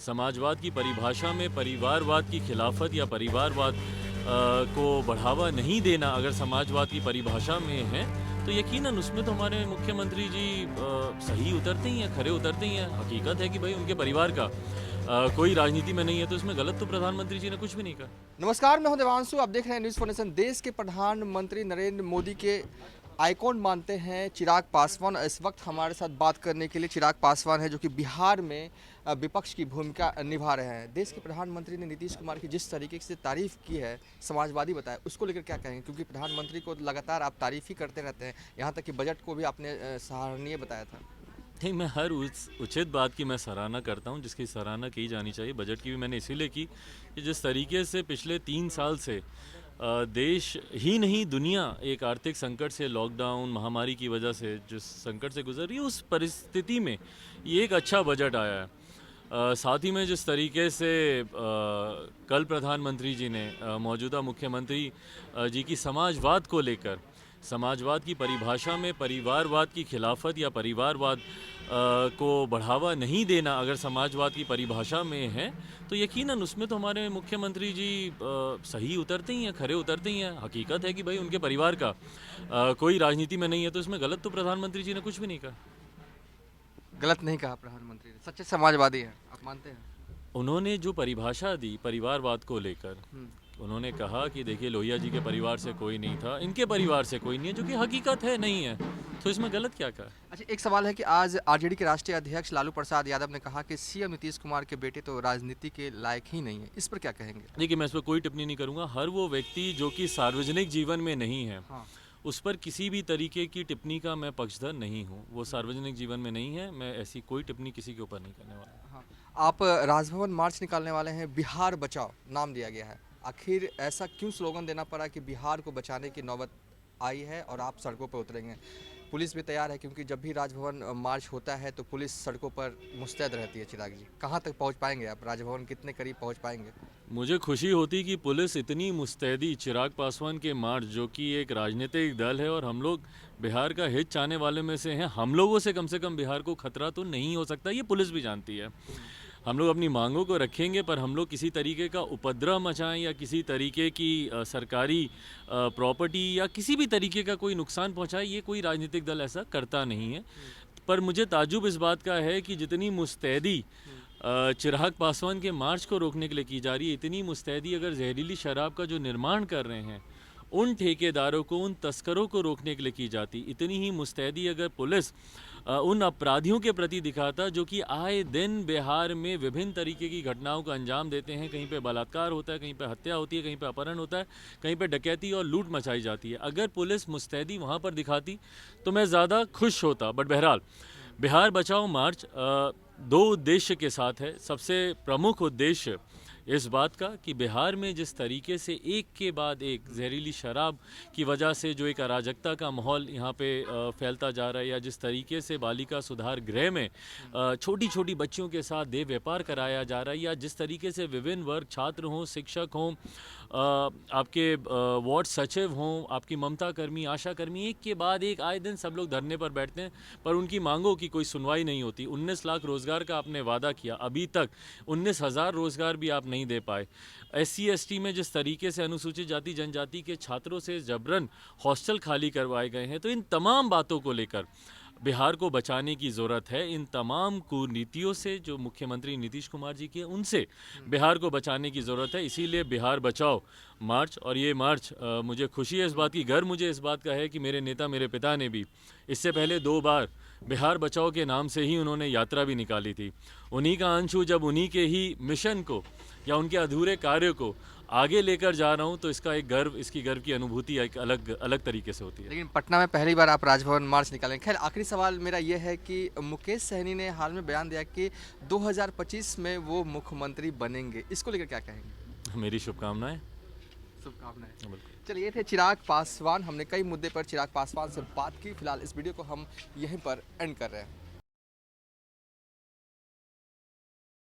समाजवाद की परिभाषा में परिवारवाद की खिलाफत या परिवारवाद को बढ़ावा नहीं देना अगर समाजवाद की परिभाषा में है तो यकीनन उसमें तो हमारे मुख्यमंत्री जी सही उतरते ही हैं, खरे उतरते ही हैं। हकीकत है कि भाई उनके परिवार का कोई राजनीति में नहीं है, तो इसमें गलत तो प्रधानमंत्री जी ने कुछ भी नहीं कहा। नमस्कार, मैं हूं देवांशु। आप देख रहे हैं न्यूज़ फॉर नेशन। देश के प्रधानमंत्री नरेंद्र मोदी के आइकॉन मानते हैं चिराग पासवान। इस वक्त हमारे साथ बात करने के लिए चिराग पासवान है, जो कि बिहार में विपक्ष की भूमिका निभा रहे हैं। देश के प्रधानमंत्री ने नीतीश कुमार की जिस तरीके से तारीफ की है, समाजवादी बताया, उसको लेकर क्या कहेंगे? क्योंकि प्रधानमंत्री को लगातार आप तारीफ ही करते रहते हैं, यहाँ तक कि बजट को भी आपने सराहनीय बताया था। नहीं, मैं हर उचित बात की मैं सराहना करता हूँ जिसकी सराहना की जानी चाहिए। बजट की भी मैंने इसीलिए की कि जिस तरीके से पिछले 3 साल से देश ही नहीं दुनिया एक आर्थिक संकट से, लॉकडाउन महामारी की वजह से जिस संकट से गुजर रही है, उस परिस्थिति में ये एक अच्छा बजट आया है। साथ ही में जिस तरीके से कल प्रधानमंत्री जी ने मौजूदा मुख्यमंत्री जी की समाजवाद को लेकर, समाजवाद की परिभाषा में परिवारवाद की खिलाफत या परिवारवाद को बढ़ावा नहीं देना अगर समाजवाद की परिभाषा में है तो यकीनन उसमें तो हमारे मुख्यमंत्री जी सही उतरते ही हैं, खरे उतरते ही हैं। हकीकत है कि भाई उनके परिवार का कोई राजनीति में नहीं है, तो इसमें गलत तो प्रधानमंत्री जी ने कुछ भी नहीं कहा। गलत नहीं कहा प्रधानमंत्री ने, सच्चे समाजवादी हैं, आप मानते हैं? उन्होंने जो परिभाषा दी परिवारवाद को लेकर, उन्होंने कहा कि देखिए लोहिया जी के परिवार से कोई नहीं था, इनके परिवार से कोई नहीं है, जो कि हकीकत है, नहीं है, तो इसमें गलत क्या कहा? अच्छा, एक सवाल है कि आज आरजेडी के राष्ट्रीय अध्यक्ष लालू प्रसाद यादव ने कहा कि सीएम नीतीश कुमार के बेटे तो राजनीति के लायक ही नहीं है। इस पर क्या कहेंगे? देखिए, मैं इस पर कोई टिप्पणी नहीं करूंगा। हर वो व्यक्ति जो कि सार्वजनिक जीवन में नहीं है, हाँ। उस पर किसी भी तरीके की टिप्पणी का मैं पक्षधर नहीं हूँ। वो सार्वजनिक जीवन में नहीं है, मैं ऐसी कोई टिप्पणी किसी के ऊपर नहीं करने वाला। हाँ। आप राजभवन मार्च निकालने वाले हैं, बिहार बचाओ नाम दिया गया है। आखिर ऐसा क्यों स्लोगन देना पड़ा कि बिहार को बचाने की नौबत आई है और आप सड़कों पर उतरेंगे? पुलिस भी तैयार है, क्योंकि जब भी राजभवन मार्च होता है तो पुलिस सड़कों पर मुस्तैद रहती है। चिराग जी, कहाँ तक पहुँच पाएंगे आप? राजभवन कितने करीब पहुँच पाएंगे? मुझे खुशी होती कि पुलिस इतनी मुस्तैदी चिराग पासवान के मार्च, जो कि एक राजनीतिक दल है और हम लोग बिहार का हित चाहने वाले में से हैं, हम लोगों से कम बिहार को खतरा तो नहीं हो सकता, ये पुलिस भी जानती है। हम लोग अपनी मांगों को रखेंगे, पर हम लोग किसी तरीके का उपद्रव मचाएं या किसी तरीके की सरकारी प्रॉपर्टी या किसी भी तरीके का कोई नुकसान पहुंचाए, ये कोई राजनीतिक दल ऐसा करता नहीं है। पर मुझे ताज्जुब इस बात का है कि जितनी मुस्तैदी चिराग पासवान के मार्च को रोकने के लिए की जा रही है, इतनी मुस्तैदी अगर जहरीली शराब का जो निर्माण कर रहे हैं उन ठेकेदारों को, उन तस्करों को रोकने के लिए की जाती, इतनी ही मुस्तैदी अगर पुलिस उन अपराधियों के प्रति दिखाता जो कि आए दिन बिहार में विभिन्न तरीके की घटनाओं का अंजाम देते हैं। कहीं पे बलात्कार होता है, कहीं पे हत्या होती है, कहीं पे अपहरण होता है, कहीं पे डकैती और लूट मचाई जाती है। अगर पुलिस मुस्तैदी वहाँ पर दिखाती तो मैं ज़्यादा खुश होता। बट बहरहाल, बिहार बचाओ मार्च 2 उद्देश्य के साथ है। सबसे प्रमुख उद्देश्य इस बात का कि बिहार में जिस तरीके से एक के बाद एक जहरीली शराब की वजह से जो एक अराजकता का माहौल यहाँ पे फैलता जा रहा है, या जिस तरीके से बालिका सुधार गृह में छोटी छोटी बच्चियों के साथ देह व्यापार कराया जा रहा है, या जिस तरीके से विभिन्न वर्ग, छात्र हों, शिक्षक हों, आपके वार्ड सचिव हों, आपकी ममता कर्मी, आशा कर्मी, एक के बाद एक आए दिन सब लोग धरने पर बैठते हैं, पर उनकी मांगों की कोई सुनवाई नहीं होती। 19 लाख रोजगार का आपने वादा किया, अभी तक 19,000 रोजगार भी आप नहीं दे पाए। SC ST में जिस तरीके से अनुसूचित जाति जनजाति के छात्रों से जबरन हॉस्टल खाली करवाए गए हैं, तो इन तमाम बातों को लेकर बिहार को बचाने की ज़रूरत है। इन तमाम कुनीतियों से जो मुख्यमंत्री नीतीश कुमार जी की है, उनसे बिहार को बचाने की ज़रूरत है। इसीलिए बिहार बचाओ मार्च, और ये मार्च मुझे खुशी है इस बात की, गर्व मुझे इस बात का है कि मेरे नेता, मेरे पिता ने भी इससे पहले 2 बार बिहार बचाओ के नाम से ही उन्होंने यात्रा भी निकाली थी। उन्हीं का अंश हूँ, जब उन्हीं के ही मिशन को या उनके अधूरे कार्य को आगे लेकर जा रहा हूँ, तो इसका एक गर्व, इसकी गर्व की अनुभूति एक अलग तरीके से होती है। लेकिन पटना में पहली बार आप राजभवन मार्च निकालेंगे। खैर, आखिरी सवाल मेरा ये है कि मुकेश सहनी ने हाल में बयान दिया कि 2025 में वो मुख्यमंत्री बनेंगे। इसको लेकर क्या कहेंगे? मेरी शुभकामनाएं। शुभकामनाएं। चलिए, ये थे चिराग पासवान। हमने कई मुद्दे पर चिराग पासवान से बात की। फिलहाल इस वीडियो को हम यहीं पर एंड कर रहे हैं।